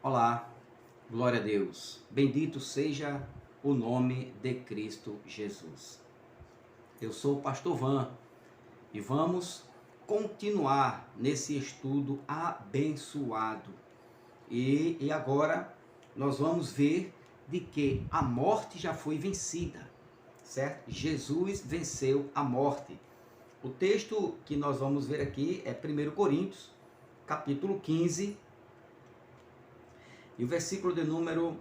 Olá, glória a Deus. Bendito seja o nome de Cristo Jesus. Eu sou o pastor Van e vamos continuar nesse estudo abençoado. E agora nós vamos ver de que a morte já foi vencida, certo? Jesus venceu a morte. O texto que nós vamos ver aqui é 1 Coríntios, capítulo 15, e o versículo de número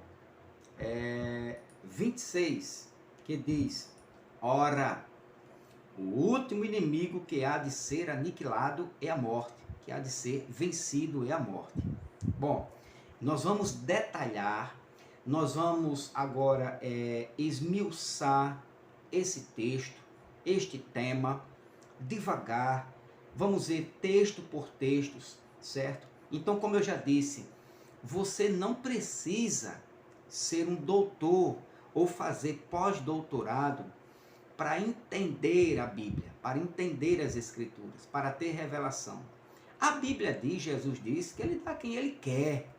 26, que diz: Ora, o último inimigo que há de ser aniquilado é a morte, que há de ser vencido é a morte. Bom, nós vamos detalhar, nós vamos agora esmiuçar esse texto, este tema, devagar, vamos ver texto por textos, certo? Então, como eu já disse, você não precisa ser um doutor ou fazer pós-doutorado para entender a Bíblia, para entender as Escrituras, para ter revelação. A Bíblia diz, Jesus diz, que Ele dá quem Ele quer.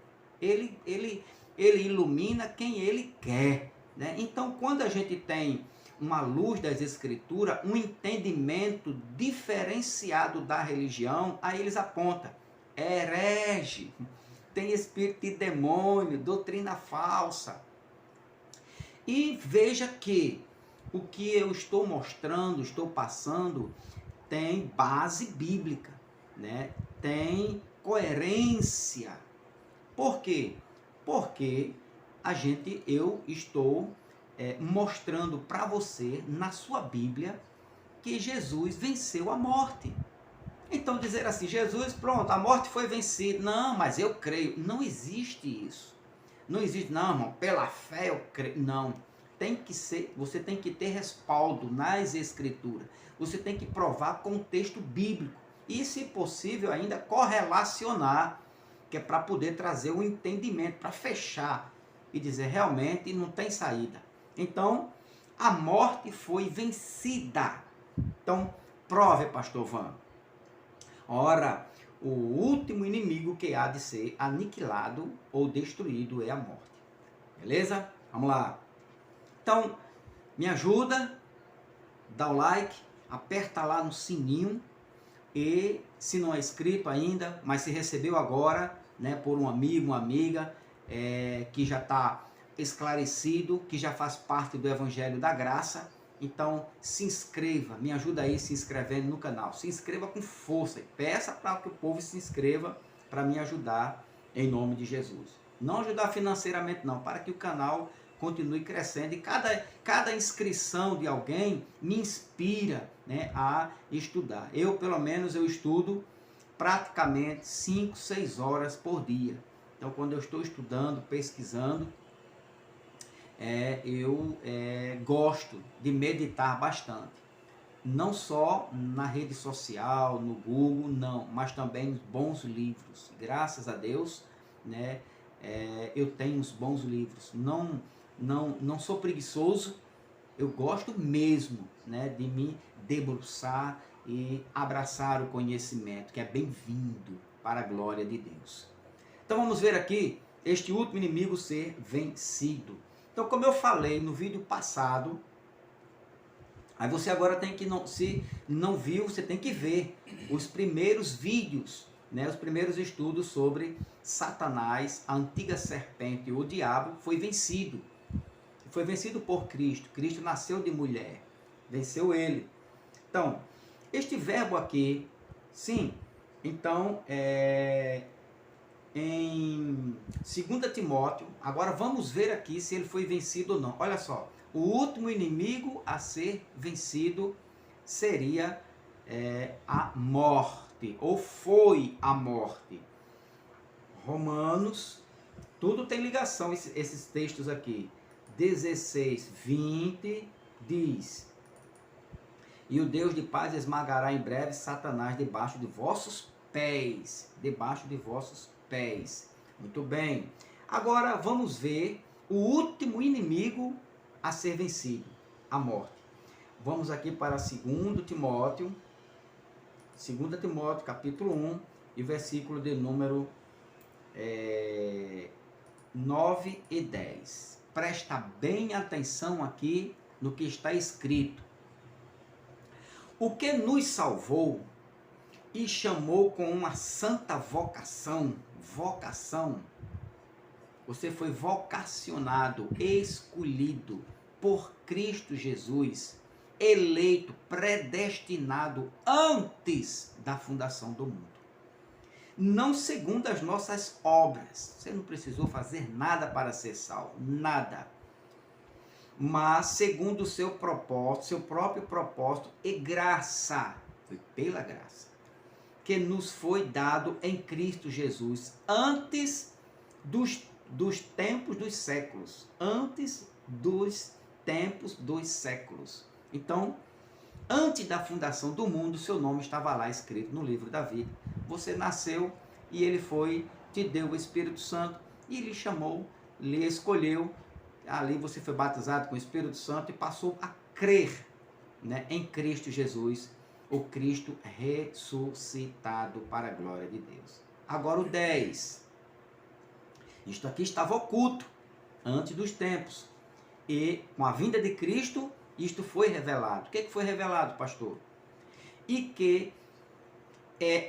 Ele ilumina quem Ele quer. Né? Então, quando a gente tem uma luz das Escrituras, um entendimento diferenciado da religião, aí eles apontam: é herege, tem espírito de demônio, doutrina falsa. E veja que o que eu estou mostrando, estou passando, tem base bíblica, né? Tem coerência. Por quê? Porque eu estou mostrando para você, na sua Bíblia, que Jesus venceu a morte. Então dizer assim, Jesus, pronto, a morte foi vencida. Não, mas eu creio. Não existe isso. Não existe, não, irmão, pela fé eu creio. Não. Tem que ser, você tem que ter respaldo nas Escrituras. Você tem que provar com o texto bíblico. E, se possível, ainda correlacionar, que é para poder trazer um entendimento, para fechar e dizer realmente não tem saída. Então, a morte foi vencida. Então, prove, pastor Van. Ora, o último inimigo que há de ser aniquilado ou destruído é a morte. Beleza? Vamos lá. Então, me ajuda, dá o like, aperta lá no sininho e, se não é inscrito ainda, mas se recebeu agora, né, por um amigo, uma amiga, que já está esclarecido, que já faz parte do Evangelho da Graça, então se inscreva, me ajuda aí se inscrevendo no canal, se inscreva com força e peça para que o povo se inscreva para me ajudar em nome de Jesus. Não ajudar financeiramente não, para que o canal continue crescendo e cada inscrição de alguém me inspira, né, a estudar. Eu, pelo menos, eu estudo praticamente 5, 6 horas por dia. Então, quando eu estou estudando, pesquisando, eu gosto de meditar bastante. Não só na rede social, no Google, não, mas também nos bons livros. Graças a Deus, né, eu tenho uns bons livros. Não sou preguiçoso, eu gosto mesmo, né, de me debruçar e abraçar o conhecimento, que é bem-vindo para a glória de Deus. Então vamos ver aqui este último inimigo ser vencido. Então, como eu falei no vídeo passado, aí você agora tem que, se não viu, você tem que ver os primeiros vídeos, né, os primeiros estudos sobre Satanás, a antiga serpente, o diabo, foi vencido. Foi vencido por Cristo. Cristo nasceu de mulher, venceu ele. Então, este verbo aqui, sim, então, em 2 Timóteo, agora vamos ver aqui se ele foi vencido ou não. Olha só, o último inimigo a ser vencido seria a morte, ou foi a morte. Romanos, tudo tem ligação, esses textos aqui. 16, 20 diz: E o Deus de paz esmagará em breve Satanás debaixo de vossos pés. Debaixo de vossos pés. Muito bem. Agora vamos ver o último inimigo a ser vencido, a morte. Vamos aqui para 2 Timóteo, capítulo 1, e versículo de número 9 e 10. Presta bem atenção aqui no que está escrito. O que nos salvou e chamou com uma santa vocação, você foi vocacionado, escolhido por Cristo Jesus, eleito, predestinado antes da fundação do mundo. Não segundo as nossas obras. Você não precisou fazer nada para ser salvo, nada. Mas segundo o seu propósito, seu próprio propósito e graça, foi pela graça, que nos foi dado em Cristo Jesus, antes dos tempos dos séculos. Antes dos tempos dos séculos. Então, antes da fundação do mundo, seu nome estava lá escrito no livro da vida. Você nasceu e ele te deu o Espírito Santo e lhe chamou, lhe escolheu. Ali você foi batizado com o Espírito Santo e passou a crer, né, em Cristo Jesus, o Cristo ressuscitado para a glória de Deus. Agora o 10. Isto aqui estava oculto antes dos tempos. E com a vinda de Cristo, isto foi revelado. O que foi revelado, pastor? E que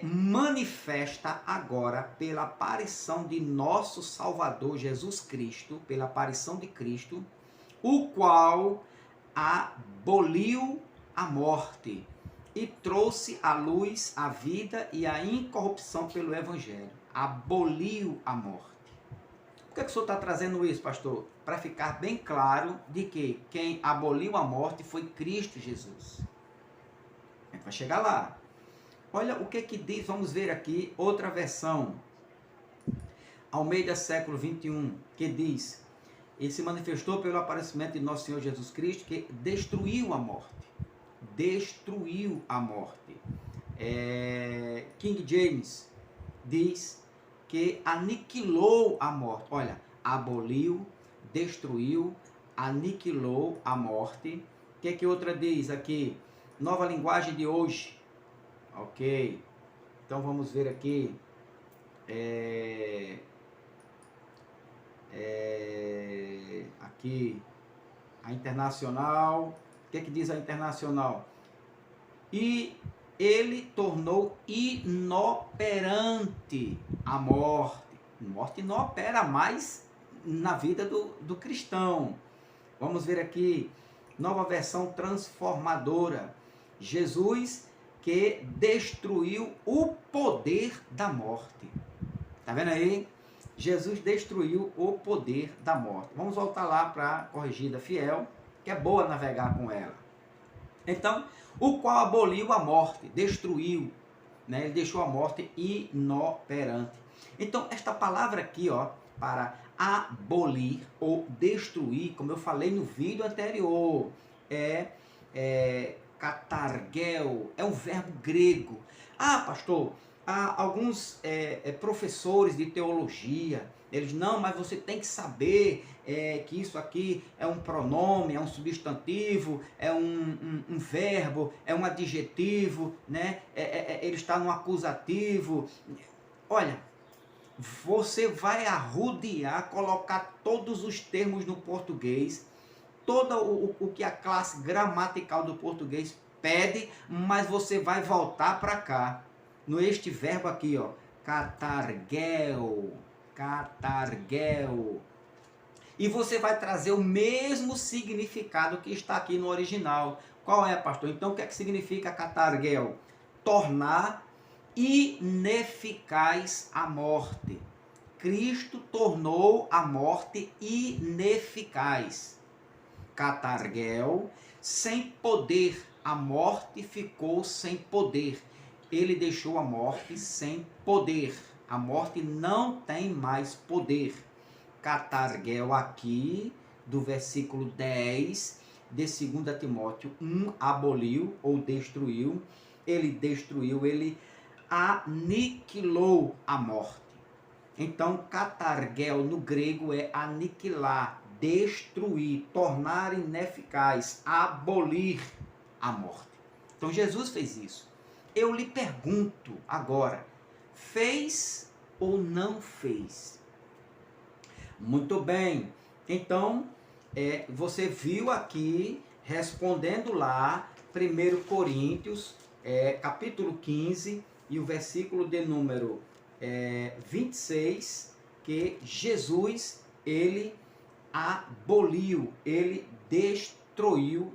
manifesta agora pela aparição de nosso Salvador Jesus Cristo, pela aparição de Cristo, o qual aboliu a morte e trouxe à luz a vida e a incorrupção pelo Evangelho. Aboliu a morte. Por que o senhor está trazendo isso, pastor? Para ficar bem claro de que quem aboliu a morte foi Cristo Jesus. A gente vai chegar lá. Olha o que diz, vamos ver aqui outra versão. Almeida século 21, que diz: ele se manifestou pelo aparecimento de nosso Senhor Jesus Cristo, que destruiu a morte. Destruiu a morte. King James diz que aniquilou a morte. Olha, aboliu, destruiu, aniquilou a morte. O que outra diz aqui? Nova linguagem de hoje. Ok. Então vamos ver aqui. Aqui a internacional. O que diz a internacional? E ele tornou inoperante a morte. A morte não opera mais na vida do cristão. Vamos ver aqui, nova versão transformadora. Jesus que destruiu o poder da morte. Tá vendo aí? Jesus destruiu o poder da morte. Vamos voltar lá para a corrigida fiel, que é boa navegar com ela. Então, o qual aboliu a morte, destruiu, né? Ele deixou a morte inoperante. Então, esta palavra aqui, ó, para abolir ou destruir, como eu falei no vídeo anterior, katargel, é um verbo grego. Pastor, há alguns professores de teologia, eles, não, mas você tem que saber que isso aqui é um pronome, é um substantivo, é um verbo, é um adjetivo, né? Ele está no acusativo. Olha, você vai arrodear, colocar todos os termos no português, todo o que a classe gramatical do português pede, mas você vai voltar para cá, no este verbo aqui, ó, katargel, e você vai trazer o mesmo significado que está aqui no original. Qual é, pastor? Então, o que significa katargel? Tornar ineficaz a morte. Cristo tornou a morte ineficaz. Katargel, sem poder. A morte ficou sem poder. Ele deixou a morte sem poder. A morte não tem mais poder. Katargel aqui, do versículo 10 de 2 Timóteo 1, aboliu ou destruiu. Ele destruiu, ele aniquilou a morte. Então, katargel no grego é aniquilar, destruir, tornar ineficaz, abolir a morte. Então, Jesus fez isso. Eu lhe pergunto agora, fez ou não fez? Muito bem. Então, você viu aqui, respondendo lá, 1 Coríntios, capítulo 15, e o versículo de número 26, que Jesus, ele aboliu, ele destruiu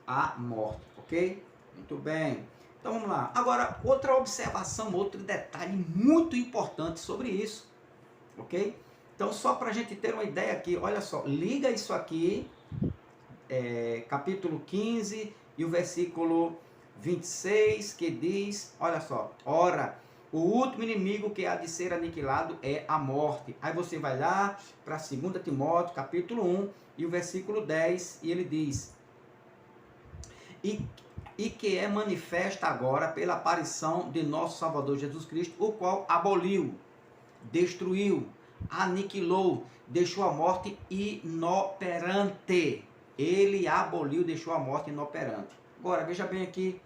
a morte, ok? Muito bem. Então vamos lá. Agora, outra observação, outro detalhe muito importante sobre isso, ok? Então, só para a gente ter uma ideia aqui, olha só, liga isso aqui, capítulo 15 e o versículo 26, que diz, olha só, ora, o último inimigo que há de ser aniquilado é a morte. Aí você vai lá para 2 Timóteo, capítulo 1, e o versículo 10, e ele diz, e que é manifesta agora pela aparição de nosso Salvador Jesus Cristo, o qual aboliu, destruiu, aniquilou, deixou a morte inoperante. Ele aboliu, deixou a morte inoperante. Agora, veja bem aqui,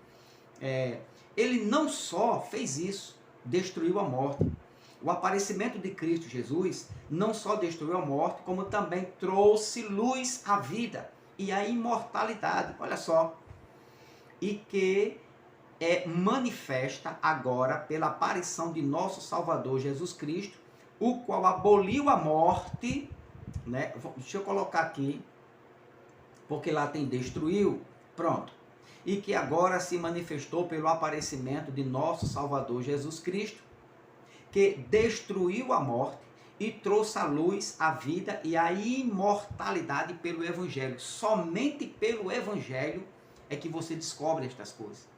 ele não só fez isso, destruiu a morte. O aparecimento de Cristo Jesus não só destruiu a morte, como também trouxe luz à vida e à imortalidade. Olha só. E que manifesta agora pela aparição de nosso Salvador Jesus Cristo, o qual aboliu a morte, né? Deixa eu colocar aqui, porque lá tem destruiu, pronto. E que agora se manifestou pelo aparecimento de nosso Salvador Jesus Cristo, que destruiu a morte e trouxe à luz a vida e a imortalidade pelo Evangelho. Somente pelo Evangelho é que você descobre estas coisas.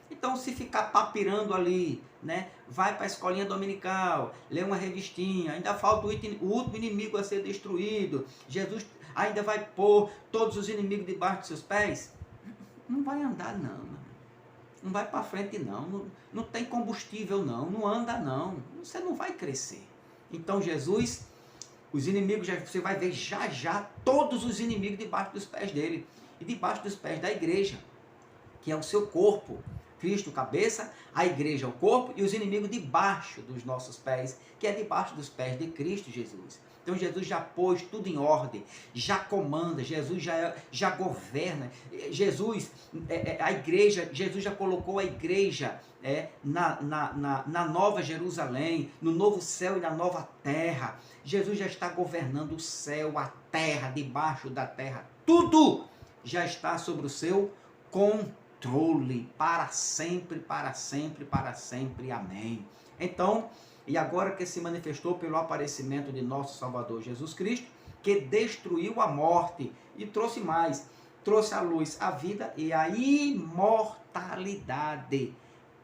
Então, se ficar papirando ali, né, vai para a escolinha dominical, lê uma revistinha, ainda falta o último inimigo a ser destruído, Jesus ainda vai pôr todos os inimigos debaixo dos seus pés, não vai andar não, não vai para frente não tem combustível não anda não, você não vai crescer. Então Jesus, os inimigos, você vai ver já todos os inimigos debaixo dos pés dele, e debaixo dos pés da igreja, que é o seu corpo. Cristo, cabeça, a igreja, o corpo, e os inimigos debaixo dos nossos pés, que é debaixo dos pés de Cristo Jesus. Então Jesus já pôs tudo em ordem, já comanda, Jesus já governa, Jesus, a igreja, Jesus já colocou a igreja na nova Jerusalém, no novo céu e na nova terra. Jesus já está governando o céu, a terra, debaixo da terra, tudo já está sobre o seu controle, para sempre, para sempre, para sempre, amém. Então, e agora que se manifestou pelo aparecimento de nosso Salvador Jesus Cristo, que destruiu a morte e trouxe mais, trouxe à luz a vida e a imortalidade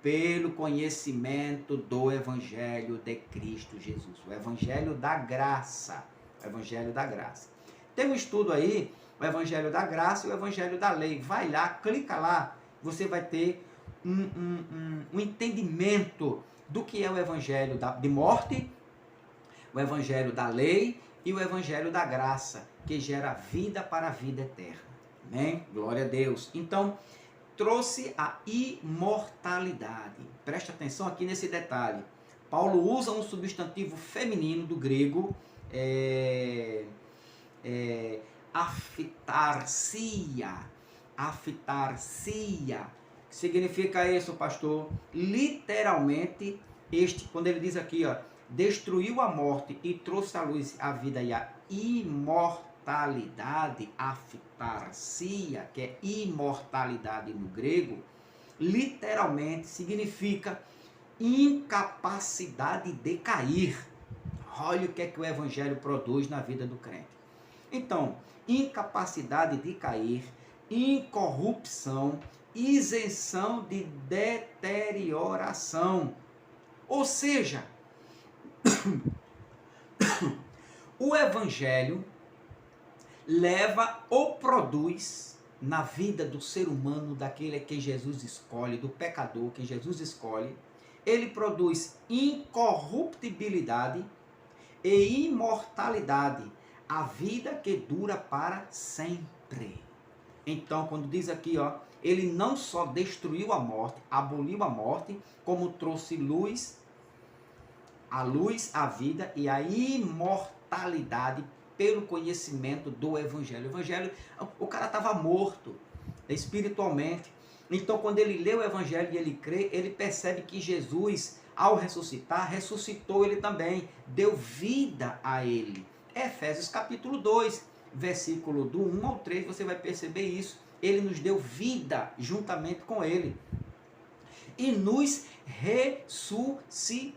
pelo conhecimento do Evangelho de Cristo Jesus, o Evangelho da graça, o Evangelho da graça. Tem um estudo aí, o Evangelho da graça e o Evangelho da lei. Vai lá, clica lá, você vai ter um entendimento do que é o Evangelho de morte, o Evangelho da lei e o Evangelho da graça, que gera vida para a vida eterna. Amém? Glória a Deus. Então, trouxe a imortalidade. Preste atenção aqui nesse detalhe. Paulo usa um substantivo feminino do grego, afitarsia, que significa isso, pastor? Literalmente, quando ele diz aqui, ó, destruiu a morte e trouxe à luz a vida e a imortalidade, afitarsia, que é imortalidade no grego, literalmente significa incapacidade de cair. Olha o que é que o Evangelho produz na vida do crente. Então, incapacidade de cair, incorrupção, isenção de deterioração. Ou seja, o Evangelho leva ou produz na vida do ser humano, daquele que Jesus escolhe, do pecador que Jesus escolhe, ele produz incorruptibilidade e imortalidade, a vida que dura para sempre. Então, quando diz aqui, ó, ele não só destruiu a morte, aboliu a morte, como trouxe luz, a vida e a imortalidade imortalidade pelo conhecimento do Evangelho. O Evangelho, o cara estava morto espiritualmente. Então, quando ele lê o Evangelho e ele crê, ele percebe que Jesus, ao ressuscitar, ressuscitou ele também, deu vida a ele. Efésios capítulo 2, versículo do 1 ao 3, você vai perceber isso. Ele nos deu vida juntamente com ele e nos ressuscitou.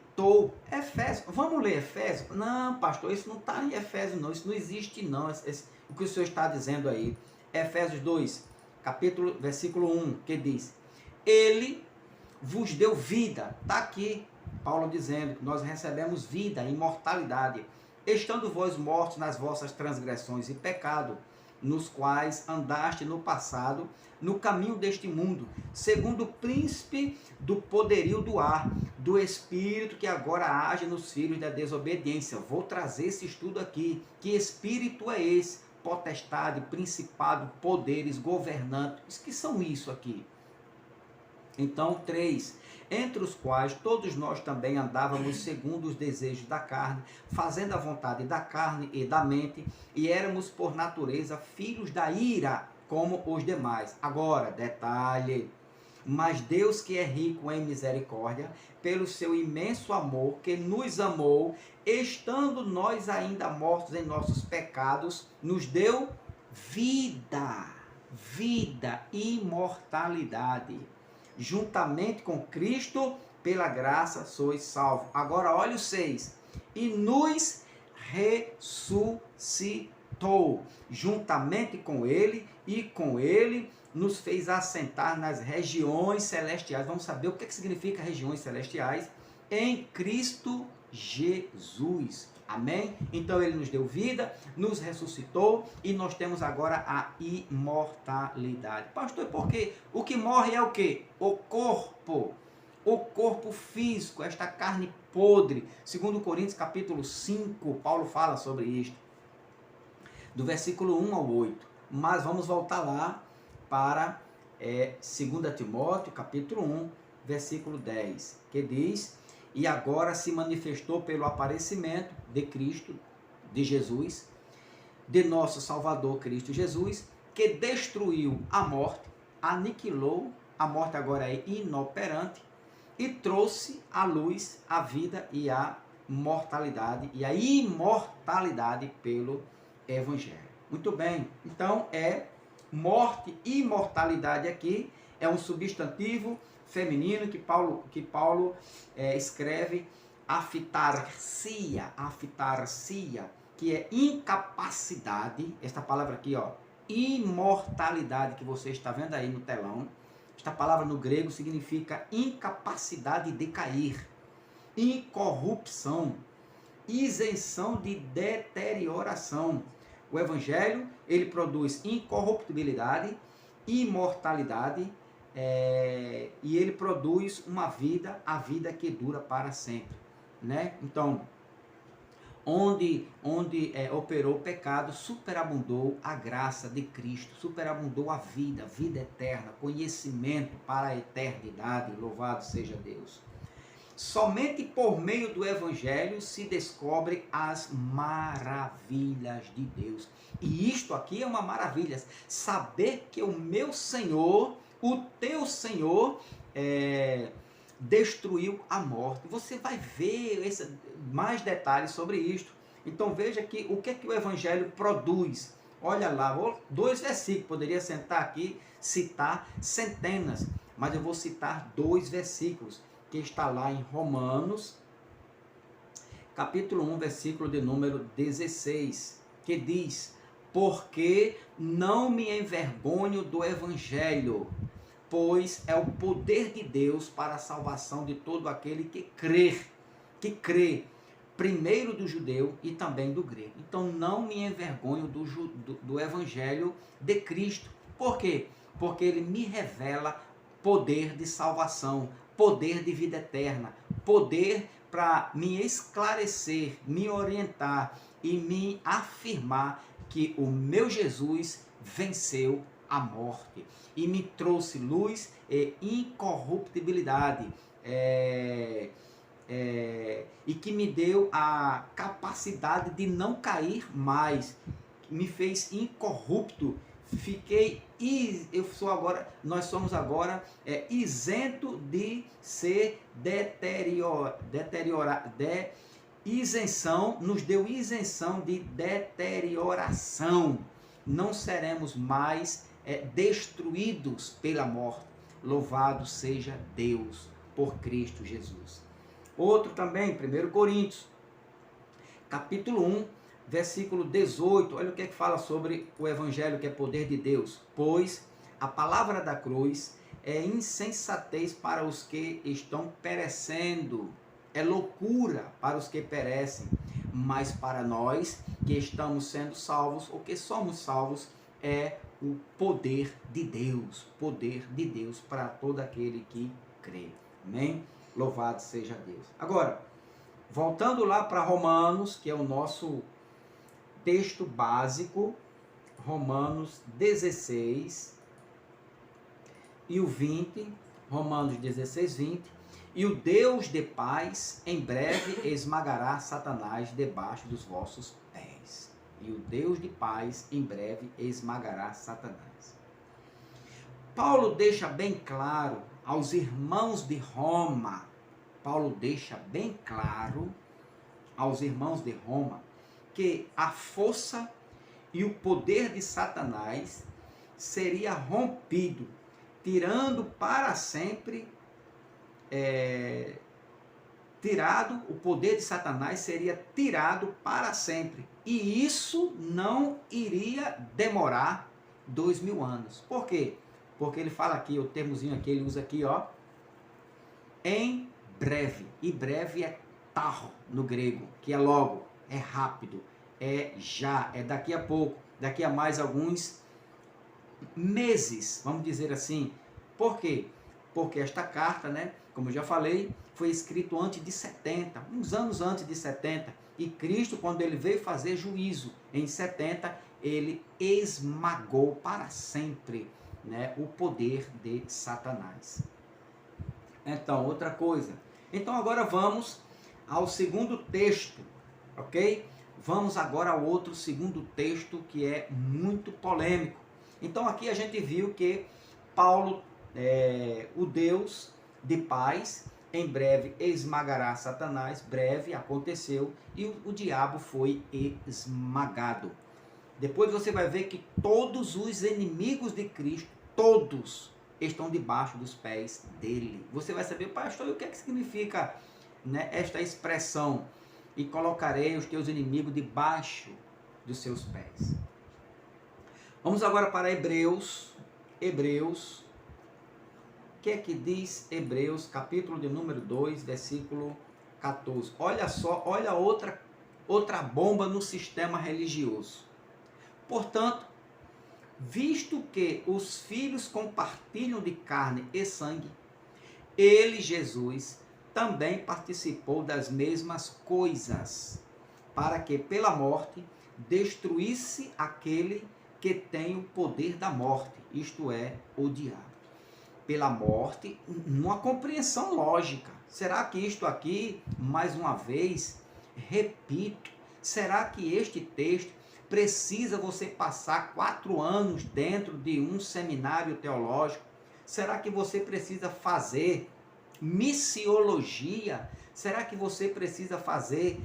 Efésios, vamos ler Efésios? Não, pastor, isso não está em Efésios não, isso não existe não, o que o senhor está dizendo aí. Efésios 2, capítulo, versículo 1, que diz: ele vos deu vida. Está aqui Paulo dizendo que nós recebemos vida, imortalidade, estando vós mortos nas vossas transgressões e pecado, nos quais andaste no passado, no caminho deste mundo, segundo o príncipe do poderio do ar, do espírito que agora age nos filhos da desobediência. Vou trazer esse estudo aqui. Que espírito é esse? Potestade, principado, poderes, governantes. Que são isso aqui? Então, 3, entre os quais todos nós também andávamos segundo os desejos da carne, fazendo a vontade da carne e da mente, e éramos por natureza filhos da ira, como os demais. Agora, detalhe: mas Deus, que é rico em misericórdia, pelo seu imenso amor, que nos amou, estando nós ainda mortos em nossos pecados, nos deu vida, imortalidade. Juntamente com Cristo, pela graça sois salvos. Agora olha o 6. E nos ressuscitou, juntamente com ele, e com ele nos fez assentar nas regiões celestiais. Vamos saber o que significa regiões celestiais? Em Cristo Jesus. Amém? Então ele nos deu vida, nos ressuscitou e nós temos agora a imortalidade. Pastor, por quê? O que morre é o quê? O corpo físico, esta carne podre. Segundo Coríntios capítulo 5, Paulo fala sobre isto, do versículo 1 ao 8. Mas vamos voltar lá para 2 Timóteo capítulo 1, versículo 10, que diz: e agora se manifestou pelo aparecimento de Cristo, de Jesus, de nosso Salvador Cristo Jesus, que destruiu a morte, aniquilou, a morte agora é inoperante, e trouxe à luz a vida e a mortalidade, e a imortalidade pelo Evangelho. Muito bem, então morte e imortalidade aqui é um substantivo feminino que Paulo escreve afitarsia, que é incapacidade. Esta palavra aqui, imortalidade, que você está vendo aí no telão, esta palavra no grego significa incapacidade de cair, incorrupção, isenção de deterioração. O Evangelho, ele produz incorruptibilidade, imortalidade, e ele produz uma vida, a vida que dura para sempre, né? Então, onde operou o pecado, superabundou a graça de Cristo, superabundou a vida eterna, conhecimento para a eternidade. Louvado seja Deus. Somente por meio do Evangelho se descobre as maravilhas de Deus. E isto aqui é uma maravilha, saber que o meu Senhor, o teu Senhor, destruiu a morte. Você vai ver mais detalhes sobre isto. Então veja que o que o Evangelho produz. Olha lá, 2 versículos, poderia sentar aqui, citar centenas, mas eu vou citar 2 versículos, que está lá em Romanos, capítulo 1, versículo de número 16, que diz: porque não me envergonho do Evangelho, pois é o poder de Deus para a salvação de todo aquele que crê, primeiro do judeu e também do grego. Então não me envergonho do Evangelho de Cristo. Por quê? Porque ele me revela poder de salvação, poder de vida eterna, poder para me esclarecer, me orientar e me afirmar que o meu Jesus venceu a morte e me trouxe luz e incorruptibilidade, e que me deu a capacidade de não cair mais, me fez incorrupto. Nós somos agora isento de ser isenção, nos deu isenção de deterioração. Não seremos mais destruídos pela morte. Louvado seja Deus por Cristo Jesus. Outro também, 1 Coríntios, capítulo 1, versículo 18, olha o que é que fala sobre o Evangelho, que é poder de Deus. Pois a palavra da cruz é insensatez para os que estão perecendo, é loucura para os que perecem, mas para nós que estamos sendo salvos, ou que somos salvos, é o poder de Deus para todo aquele que crê. Amém? Louvado seja Deus. Agora, voltando lá para Romanos, que é o nosso texto básico, Romanos 16 e o 20, Romanos 16, 20, e o Deus de paz em breve esmagará Satanás debaixo dos vossos pés. E o Deus de paz em breve esmagará Satanás. Paulo deixa bem claro aos irmãos de Roma, que a força e o poder de Satanás seria rompido, tirando para sempre, o poder de Satanás seria tirado para sempre. E isso não iria demorar 2000 anos. Por quê? Porque ele fala aqui, o termozinho aqui, ele usa aqui, ó, em breve. E breve é tarro no grego, que é logo, é rápido, é já, é daqui a pouco, daqui a mais alguns meses, vamos dizer assim. Por quê? Porque esta carta, né, como eu já falei, foi escrito antes de 70, uns anos antes de 70, e Cristo, quando ele veio fazer juízo em 70, ele esmagou para sempre, né, o poder de Satanás. Então, outra coisa. Então, agora vamos ao segundo texto, ok? Vamos agora ao outro segundo texto que é muito polêmico. Então, aqui a gente viu que Paulo, o Deus de paz, em breve esmagará Satanás, breve aconteceu, e o diabo foi esmagado. Depois você vai ver que todos os inimigos de Cristo, todos estão debaixo dos pés dele. Você vai saber, pastor, o que é que significa, né, esta expressão? E colocarei os teus inimigos debaixo dos seus pés. Vamos agora para Hebreus. Hebreus. O que é que diz Hebreus, capítulo de número 2, versículo 14. Olha só, olha outra bomba no sistema religioso. Portanto, visto que os filhos compartilham de carne e sangue, ele, Jesus, também participou das mesmas coisas, para que pela morte destruísse aquele que tem o poder da morte, isto é, o diabo. Pela morte, numa compreensão lógica. Será que isto aqui, mais uma vez, repito, será que este texto precisa você passar 4 anos dentro de um seminário teológico? Será que você precisa fazer missiologia? Será que você precisa fazer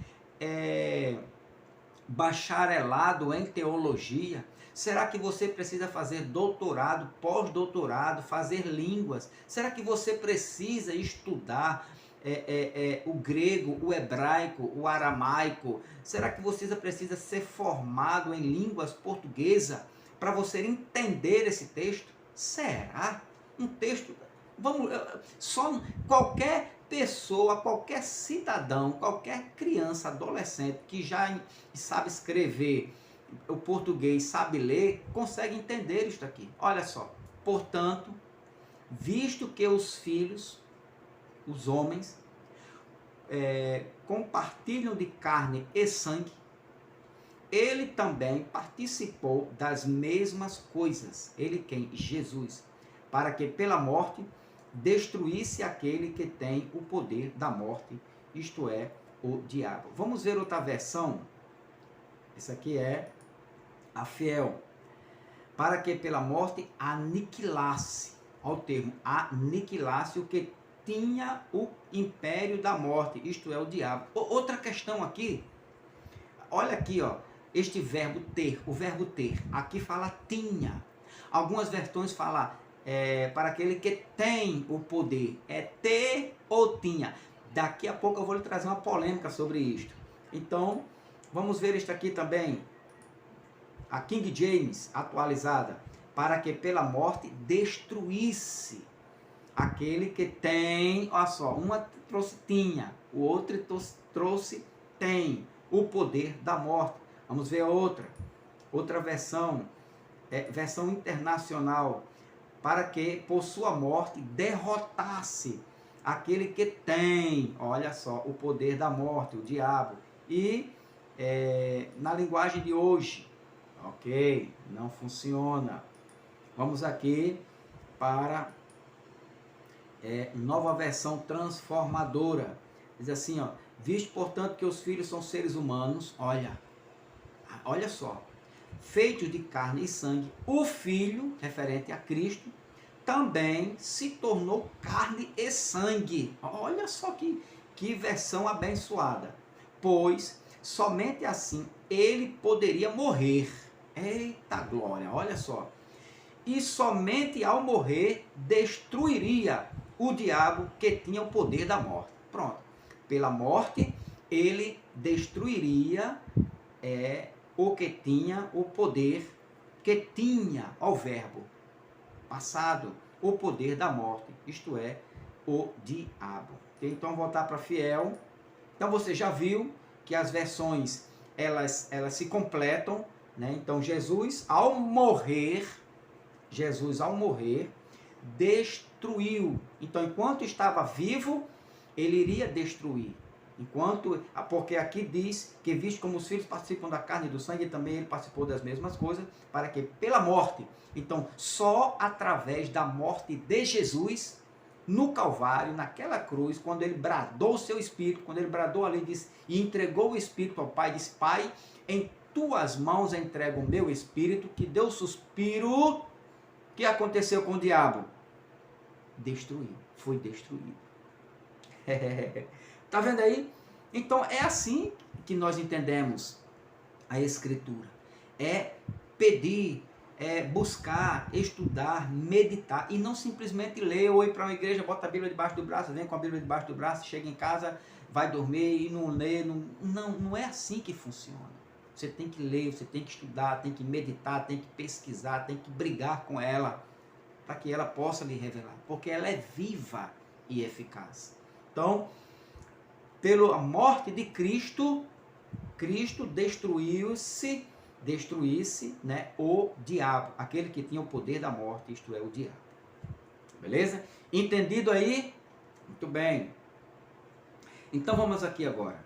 bacharelado em teologia? Será que você precisa fazer doutorado, pós-doutorado, fazer línguas? Será que você precisa estudar o grego, o hebraico, o aramaico? Será que você precisa ser formado em línguas portuguesas para você entender esse texto? Será? Um texto... só qualquer pessoa, qualquer cidadão, qualquer criança, adolescente que já sabe escrever o português, sabe ler, consegue entender isto aqui. Olha só. Portanto, visto que os filhos, os homens, compartilham de carne e sangue, ele também participou das mesmas coisas. Ele quem? Jesus. Para que pela morte destruísse aquele que tem o poder da morte, isto é, o diabo. Vamos ver outra versão. Essa aqui é a fiel. Para que pela morte aniquilasse, ao termo, aniquilasse o que tinha o império da morte, isto é, o diabo. Outra questão aqui, olha aqui, ó, este verbo ter, o verbo ter, aqui fala tinha. Algumas versões falam para aquele que tem o poder, é ter ou tinha. Daqui a pouco eu vou lhe trazer uma polêmica sobre isto. Então, vamos ver isto aqui também. A King James atualizada, para que pela morte destruísse aquele que tem, olha só, uma trouxe tinha, o outro trouxe tem, o poder da morte. Vamos ver a outra versão, versão internacional, para que por sua morte derrotasse aquele que tem, olha só, o poder da morte, o diabo. E na linguagem de hoje, ok, não funciona. Vamos aqui para nova versão transformadora. Diz assim, ó, visto portanto que os filhos são seres humanos, olha só, feitos de carne e sangue, o filho, referente a Cristo, também se tornou carne e sangue. Olha só que versão abençoada. Pois somente assim ele poderia morrer. Eita glória, olha só. E somente ao morrer destruiria o diabo que tinha o poder da morte. Pronto. Pela morte ele destruiria o que tinha o poder, que tinha, ao verbo passado, o poder da morte, isto é, o diabo. Então, voltar para fiel. Então, você já viu que as versões, elas se completam, né? Então, Jesus, ao morrer, destruiu. Então, enquanto estava vivo, ele iria destruir. Porque aqui diz que, visto como os filhos participam da carne e do sangue, também ele participou das mesmas coisas, para que pela morte. Então, só através da morte de Jesus, no Calvário, naquela cruz, quando ele bradou o seu Espírito, quando ele bradou ali, disse, e entregou o Espírito ao Pai, disse, Pai, em tuas mãos entrego o meu Espírito, que deu suspiro. O que aconteceu com o diabo? Destruiu, foi destruído. Tá vendo aí? Então é assim que nós entendemos a Escritura. É pedir, é buscar, estudar, meditar e não simplesmente ler ou ir para uma igreja, bota a Bíblia debaixo do braço, vem com a Bíblia debaixo do braço, chega em casa, vai dormir e não lê. Não é assim que funciona. Você tem que ler, você tem que estudar, tem que meditar, tem que pesquisar, tem que brigar com ela para que ela possa lhe revelar, porque ela é viva e eficaz. Então, pela morte de Cristo, Cristo destruísse, né, o diabo, aquele que tinha o poder da morte, isto é, o diabo. Beleza? Entendido aí? Muito bem. Então vamos aqui agora.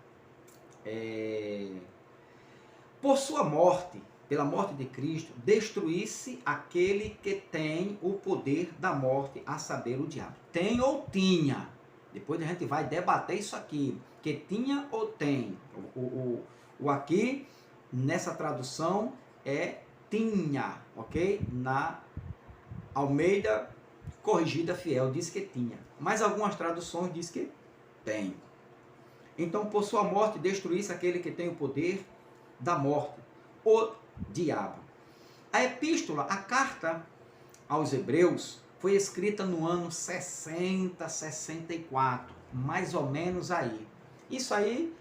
Por sua morte, pela morte de Cristo, destruísse aquele que tem o poder da morte, a saber, o diabo. Tem ou tinha? Depois a gente vai debater isso aqui, que tinha ou tem. O aqui, nessa tradução, é tinha, ok? Na Almeida Corrigida Fiel diz que tinha, mas algumas traduções diz que tem. Então, por sua morte, destruísse aquele que tem o poder da morte, o diabo. A epístola, a carta aos Hebreus, foi escrita no ano 60, 64, mais ou menos aí. Isso aí,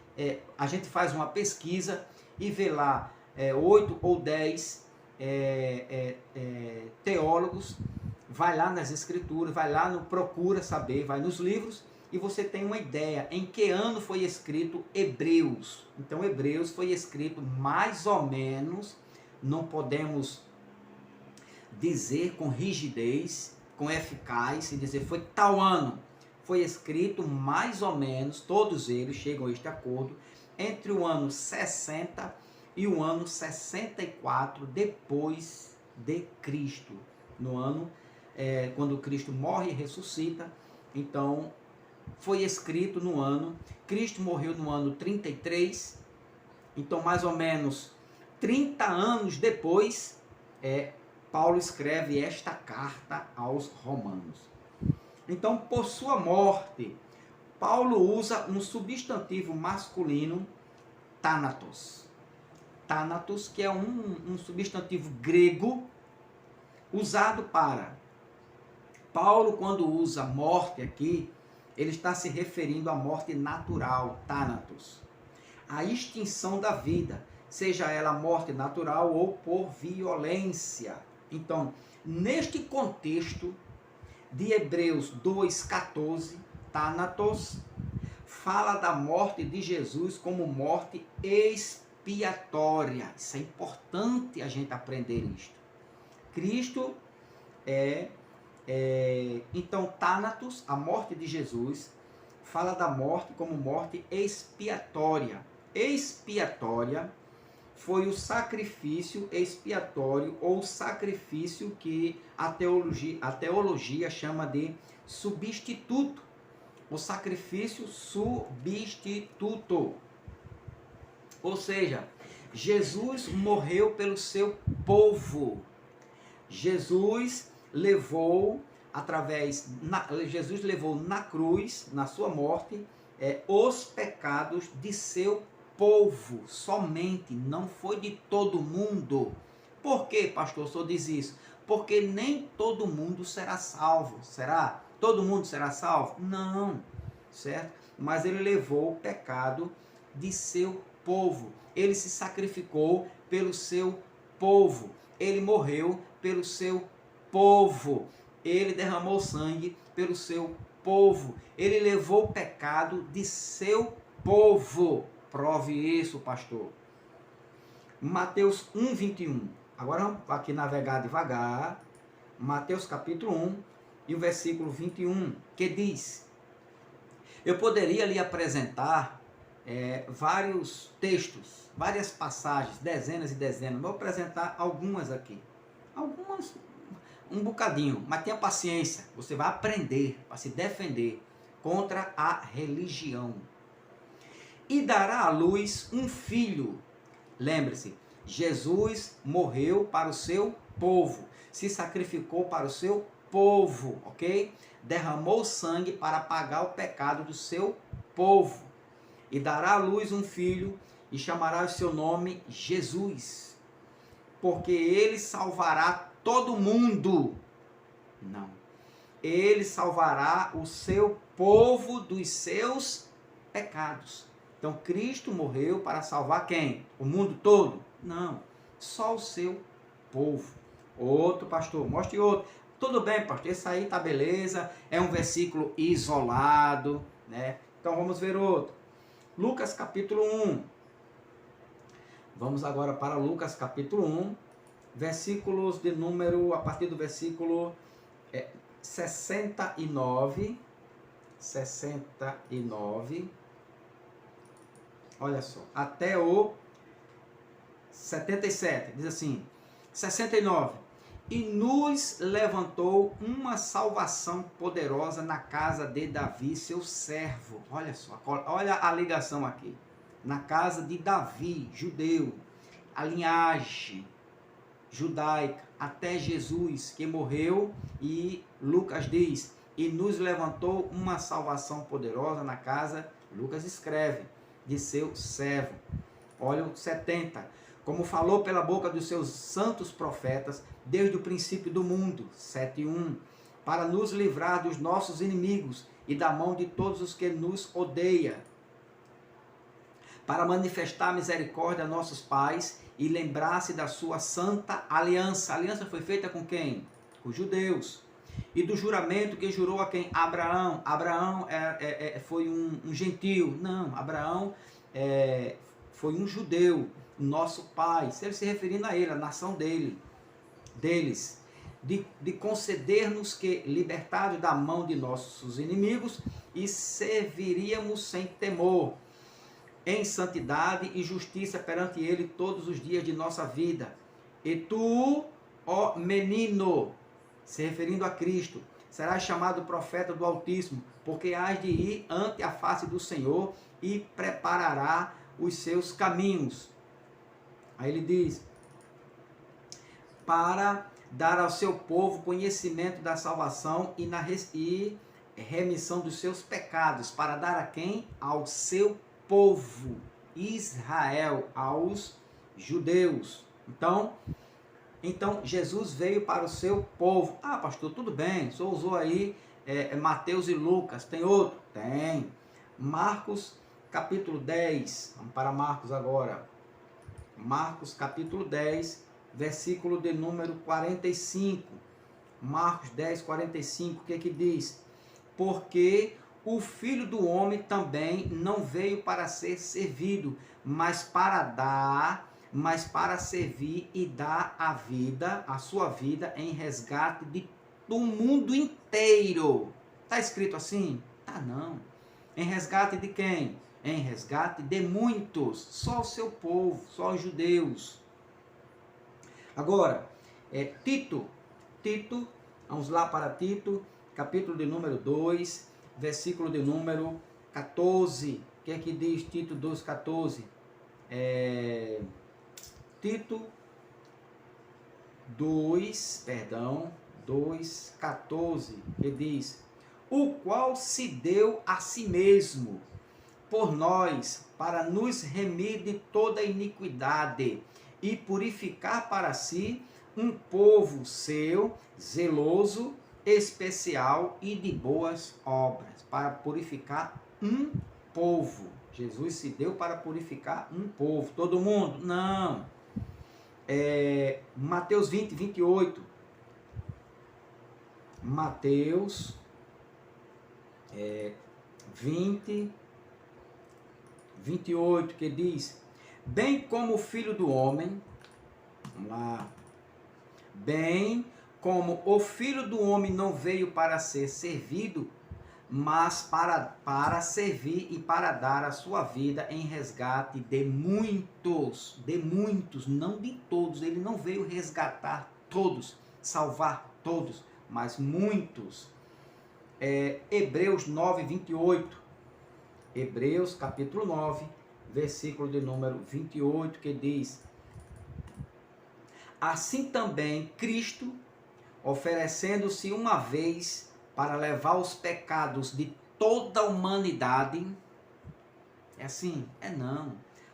a gente faz uma pesquisa e vê lá 8 ou 10 teólogos, vai lá nas escrituras, vai lá no procura saber, vai nos livros, e você tem uma ideia em que ano foi escrito Hebreus. Então, Hebreus foi escrito mais ou menos, não podemos dizer com rigidez, com eficácia, e dizer foi tal ano. Foi escrito mais ou menos, todos eles chegam a este acordo, entre o ano 60 e o ano 64 depois de Cristo. No ano, quando Cristo morre e ressuscita, então foi escrito no ano, Cristo morreu no ano 33, então mais ou menos 30 anos depois, Paulo escreve esta carta aos romanos. Então, por sua morte, Paulo usa um substantivo masculino, thanatos. Thanatos, que é um substantivo grego usado para... Paulo, quando usa morte aqui, ele está se referindo à morte natural, thanatos. A extinção da vida, seja ela morte natural ou por violência. Então, neste contexto de Hebreus 2,14, thanatos fala da morte de Jesus como morte expiatória. Isso é importante a gente aprender isto. Cristo então, thanatos, a morte de Jesus, fala da morte como morte expiatória. Expiatória foi o sacrifício expiatório, ou sacrifício que a teologia chama de substituto. O sacrifício substituto. Ou seja, Jesus morreu pelo seu povo. Jesus levou na cruz, na sua morte, os pecados de seu povo, somente, não foi de todo mundo. Por que, pastor, o senhor diz isso? Porque nem todo mundo será salvo. Será? Todo mundo será salvo? Não, certo? Mas ele levou o pecado de seu povo. Ele se sacrificou pelo seu povo. Ele morreu pelo seu povo. Ele derramou sangue pelo seu povo. Ele levou o pecado de seu povo. Prove isso, pastor. Mateus 1:21. Agora vamos aqui navegar devagar. Mateus capítulo 1 e o versículo 21, que diz... Eu poderia lhe apresentar vários textos, várias passagens, dezenas e dezenas. Vou apresentar algumas aqui. Algumas, um bocadinho, mas tenha paciência. Você vai aprender para se defender contra a religião. E dará à luz um filho. Lembre-se, Jesus morreu para o seu povo, se sacrificou para o seu povo, ok? Derramou sangue para pagar o pecado do seu povo. E dará à luz um filho e chamará o seu nome Jesus, porque ele salvará todo mundo. Não. Ele salvará o seu povo dos seus pecados. Então, Cristo morreu para salvar quem? O mundo todo? Não. Só o seu povo. Outro, pastor, mostre outro. Tudo bem, pastor, esse aí tá beleza. É um versículo isolado, né? Então, vamos ver outro. Lucas capítulo 1. Vamos agora para Lucas capítulo 1. Versículos de número, a partir do versículo 69. 69. Olha só, até o 77, diz assim, 69, e nos levantou uma salvação poderosa na casa de Davi, seu servo. Olha só, olha a ligação aqui, na casa de Davi, judeu, a linhagem judaica, até Jesus, que morreu, e Lucas diz, e nos levantou uma salvação poderosa na casa, Lucas escreve, de seu servo. Olha o 70. Como falou pela boca dos seus santos profetas, desde o princípio do mundo. 7:1. Para nos livrar dos nossos inimigos e da mão de todos os que nos odeiam. Para manifestar misericórdia a nossos pais e lembrar-se da sua santa aliança. A aliança foi feita com quem? Com os judeus. E do juramento que jurou a quem? Abraão. Abraão foi um gentio. Não, Abraão foi um judeu, nosso pai. Ele se referindo a ele, a nação deles. De conceder-nos que, libertados da mão de nossos inimigos, e serviríamos sem temor, em santidade e justiça perante ele todos os dias de nossa vida. E tu, ó menino, se referindo a Cristo, serás chamado profeta do Altíssimo, porque hás de ir ante a face do Senhor e preparará os seus caminhos. Aí ele diz, para dar ao seu povo conhecimento da salvação e remissão dos seus pecados, para dar a quem? Ao seu povo, Israel, aos judeus. Então Jesus veio para o seu povo. Ah, pastor, tudo bem, o senhor usou aí Mateus e Lucas, tem outro? Tem. Marcos capítulo 10, vamos para Marcos agora. Marcos capítulo 10, versículo de número 45. Marcos 10, 45, o que que diz? Porque o Filho do Homem também não veio para ser servido, mas para servir e dar a sua vida em resgate do mundo inteiro. Está escrito assim? Ah, não. Em resgate de quem? Em resgate de muitos, só o seu povo, só os judeus. Agora, Tito, vamos lá para Tito, capítulo de número 2, versículo de número 14. O que é que diz Tito 2,14? Tito 2,14, que diz, o qual se deu a si mesmo por nós, para nos remir de toda iniquidade e purificar para si um povo seu, zeloso, especial e de boas obras. Para purificar um povo. Jesus se deu para purificar um povo. Todo mundo? Não. Mateus 20, 28. Mateus 20, 28, que diz, bem como o Filho do Homem, vamos lá, bem como o Filho do Homem não veio para ser servido, mas para servir e para dar a sua vida em resgate de muitos, não de todos. Ele não veio resgatar todos, salvar todos, mas muitos. Hebreus 9, 28. Hebreus capítulo 9, versículo de número 28, que diz, assim também Cristo, oferecendo-se uma vez para levar os pecados de toda a humanidade, é assim? Não.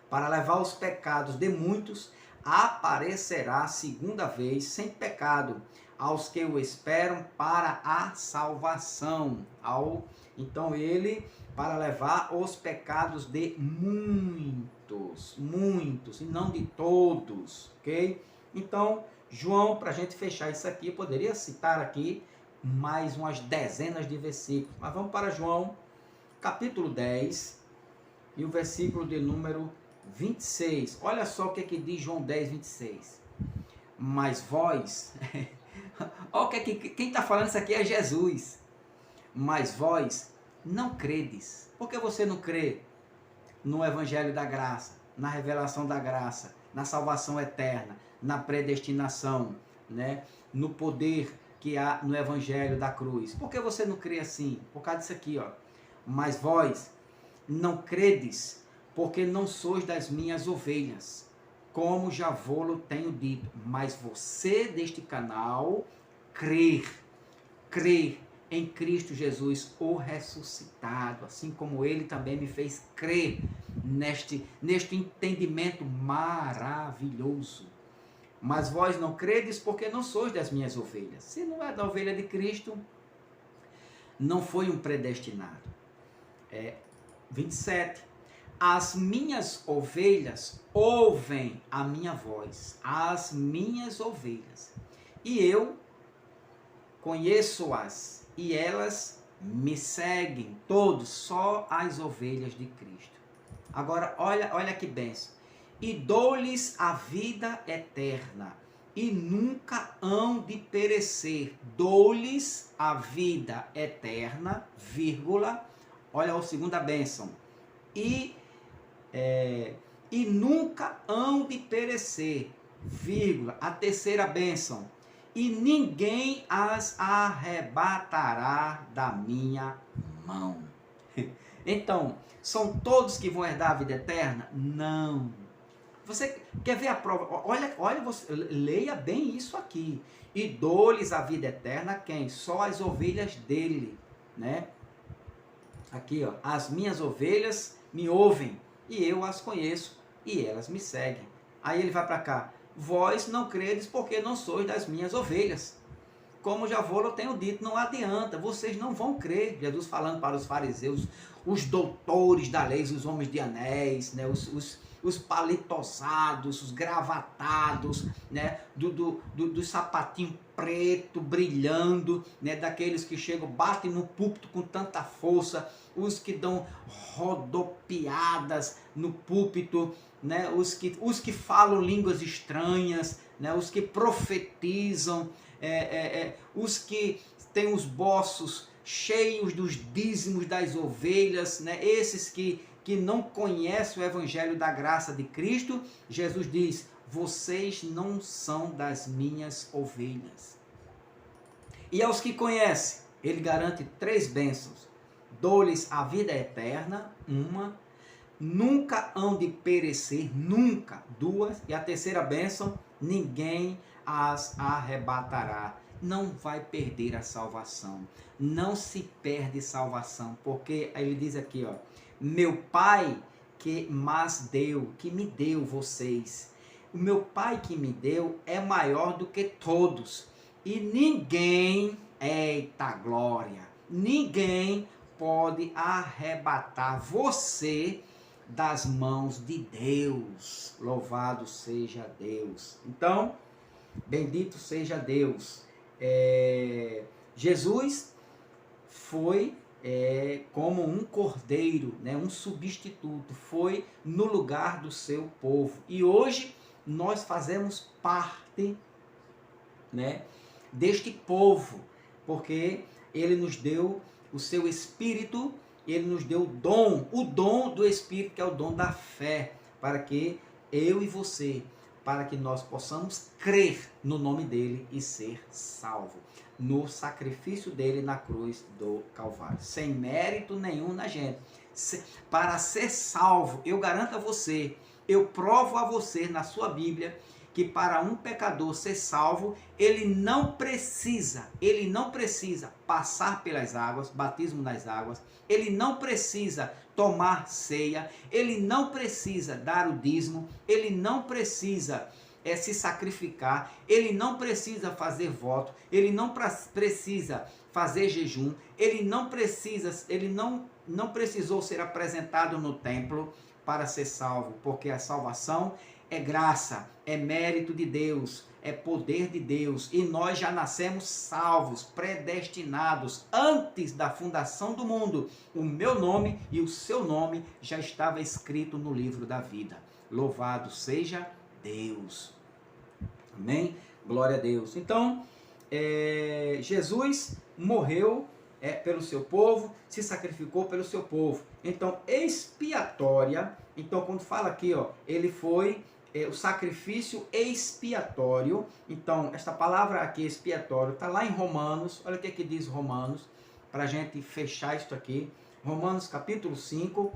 Para levar os pecados de muitos, aparecerá segunda vez sem pecado aos que o esperam para a salvação. Então ele, para levar os pecados de muitos, e não de todos, ok? Então, João, para a gente fechar isso aqui, eu poderia citar aqui mais umas dezenas de versículos, mas vamos para João, capítulo 10, e o versículo de número 26. Olha só o que diz João 10, 26. Mas vós, olha quem está falando isso aqui é Jesus. Mas vós não credes. Por que você não crê no Evangelho da Graça, na revelação da graça, na salvação eterna, na predestinação, né? No poder que há no Evangelho da cruz? Por que você não crê assim? Por causa disso aqui, ó. Mas vós não credes, porque não sois das minhas ovelhas, como já vou-lo tenho dito. Mas você deste canal, crer em Cristo Jesus, o ressuscitado, assim como ele também me fez crer neste entendimento maravilhoso. Mas vós não credes porque não sois das minhas ovelhas. Se não é da ovelha de Cristo, não foi um predestinado. 27. As minhas ovelhas ouvem a minha voz. As minhas ovelhas. E eu conheço-as e elas me seguem. Todos, só as ovelhas de Cristo. Agora, olha que bênção. E dou-lhes a vida eterna, e nunca hão de perecer. Dou-lhes a vida eterna, vírgula, olha a segunda bênção. E nunca hão de perecer, vírgula, a terceira bênção. e ninguém as arrebatará da minha mão. Então, são todos que vão herdar a vida eterna? Não. Você quer ver a prova? Olha, você, leia bem isso aqui. E dou-lhes a vida eterna quem? Só as ovelhas dele, né? Aqui, ó, as minhas ovelhas me ouvem e eu as conheço e elas me seguem. Aí ele vai para cá. Vós não credes porque não sois das minhas ovelhas. Como já eu tenho dito, não adianta, vocês não vão crer. Jesus falando para os fariseus, os doutores da lei, os homens de anéis, né, os palitosados, os gravatados, né, do sapatinho preto brilhando, né, daqueles que chegam, batem no púlpito com tanta força, os que dão rodopiadas no púlpito, né, os que falam línguas estranhas, né, os que profetizam, os que têm os bolsos cheios dos dízimos das ovelhas, né, esses que não conhecem o evangelho da graça de Cristo. Jesus diz: vocês não são das minhas ovelhas. E aos que conhecem, ele garante 3 bênçãos: dou-lhes a vida eterna, uma; nunca hão de perecer, nunca, 2; e a terceira bênção: ninguém as arrebatará. Não vai perder a salvação, não se perde salvação, porque ele diz aqui, ó, meu Pai que me deu vocês, o meu Pai que me deu é maior do que todos, e ninguém, eita glória, ninguém pode arrebatar você das mãos de Deus. Louvado seja Deus. Então, bendito seja Deus. Jesus foi como um cordeiro, né, um substituto, foi no lugar do seu povo. E hoje nós fazemos parte, né, deste povo, porque ele nos deu o seu Espírito, ele nos deu o dom do Espírito, que é o dom da fé, para que eu e você, para que nós possamos crer no nome dele e ser salvo, no sacrifício dele na cruz do Calvário, sem mérito nenhum na gente. Para ser salvo, eu garanto a você, eu provo a você na sua Bíblia, que para um pecador ser salvo, ele não precisa passar pelas águas, batismo nas águas, ele não precisa tomar ceia, ele não precisa dar o dízimo, ele não precisa se sacrificar, ele não precisa fazer voto, ele não precisa fazer jejum, ele não precisou ser apresentado no templo para ser salvo, porque a salvação é graça, é mérito de Deus, é poder de Deus, e nós já nascemos salvos, predestinados, antes da fundação do mundo. O meu nome e o seu nome já estava escrito no livro da vida. Louvado seja Deus. Amém? Glória a Deus. Então, Jesus morreu pelo seu povo, se sacrificou pelo seu povo. Então, expiatória. Então, quando fala aqui, ó, ele foi o sacrifício expiatório. Então, esta palavra aqui, expiatório, está lá em Romanos. Olha o que diz Romanos, para a gente fechar isso aqui. Romanos capítulo 5,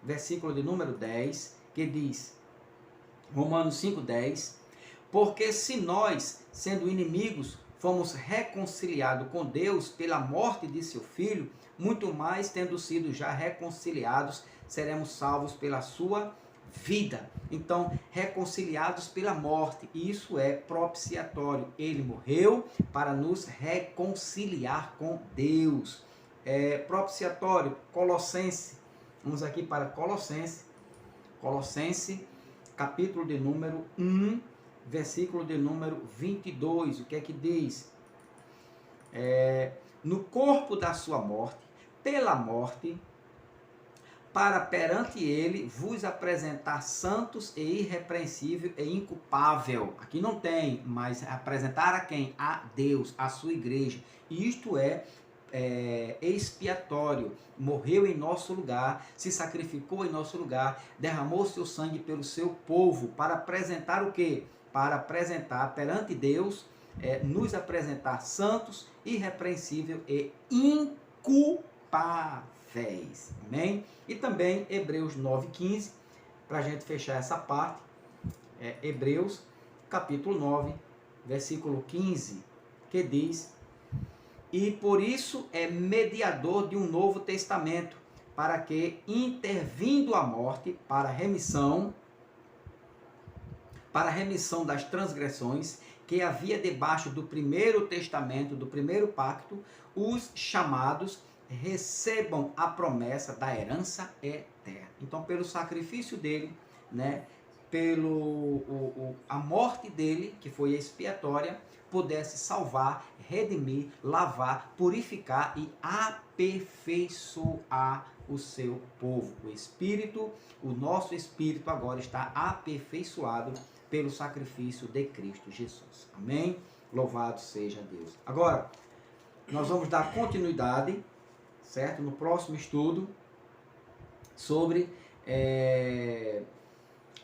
versículo de número 10, que diz, Romanos 5, 10, porque se nós, sendo inimigos, fomos reconciliados com Deus pela morte de seu Filho, muito mais, tendo sido já reconciliados, seremos salvos pela sua vida. Então, reconciliados pela morte, isso é propiciatório. Ele morreu para nos reconciliar com Deus. Propiciatório, Colossenses. Vamos aqui para Colossenses, capítulo de número 1, versículo de número 22. O que é que diz? No corpo da sua morte, pela morte, para perante ele vos apresentar santos e irrepreensível e inculpável. Aqui não tem, mas apresentar a quem? A Deus, a sua igreja. E isto é expiatório. Morreu em nosso lugar, se sacrificou em nosso lugar, derramou seu sangue pelo seu povo, para apresentar o quê? Para apresentar perante Deus nos apresentar santos, irrepreensível e inculpáveis. Amém? E também Hebreus 9,15, para a gente fechar essa parte, Hebreus capítulo 9, versículo 15, que diz: e por isso é mediador de um novo testamento, para que, intervindo a morte para a remissão das transgressões que havia debaixo do primeiro testamento, do primeiro pacto, os chamados recebam a promessa da herança eterna. Então, pelo sacrifício dele, né, a morte dele, que foi expiatória, pudesse salvar, redimir, lavar, purificar e aperfeiçoar o seu povo. O Espírito, o nosso Espírito agora está aperfeiçoado pelo sacrifício de Cristo Jesus. Amém? Louvado seja Deus. Agora, nós vamos dar continuidade, certo? No próximo estudo, sobre...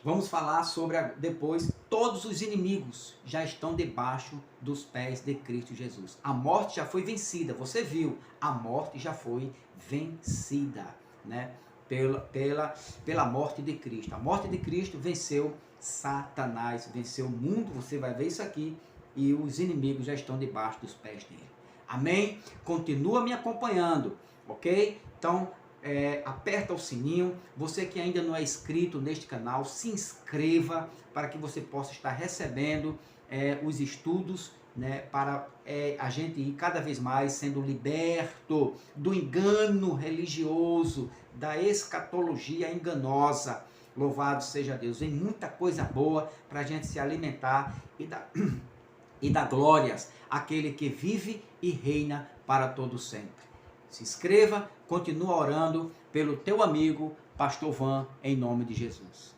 vamos falar sobre, depois, todos os inimigos já estão debaixo dos pés de Cristo Jesus. A morte já foi vencida, você viu, a morte já foi vencida, né? Pela morte de Cristo. A morte de Cristo venceu Satanás, venceu o mundo, você vai ver isso aqui, e os inimigos já estão debaixo dos pés dele. Amém? Continua me acompanhando, ok? Então, aperta o sininho. Você que ainda não é inscrito neste canal, se inscreva para que você possa estar recebendo os estudos, né, para a gente ir cada vez mais sendo liberto do engano religioso, da escatologia enganosa. Louvado seja Deus. Vem muita coisa boa para a gente se alimentar e dar glórias àquele que vive e reina para todo sempre. Se inscreva, continua orando pelo teu amigo, Pastor Van, em nome de Jesus.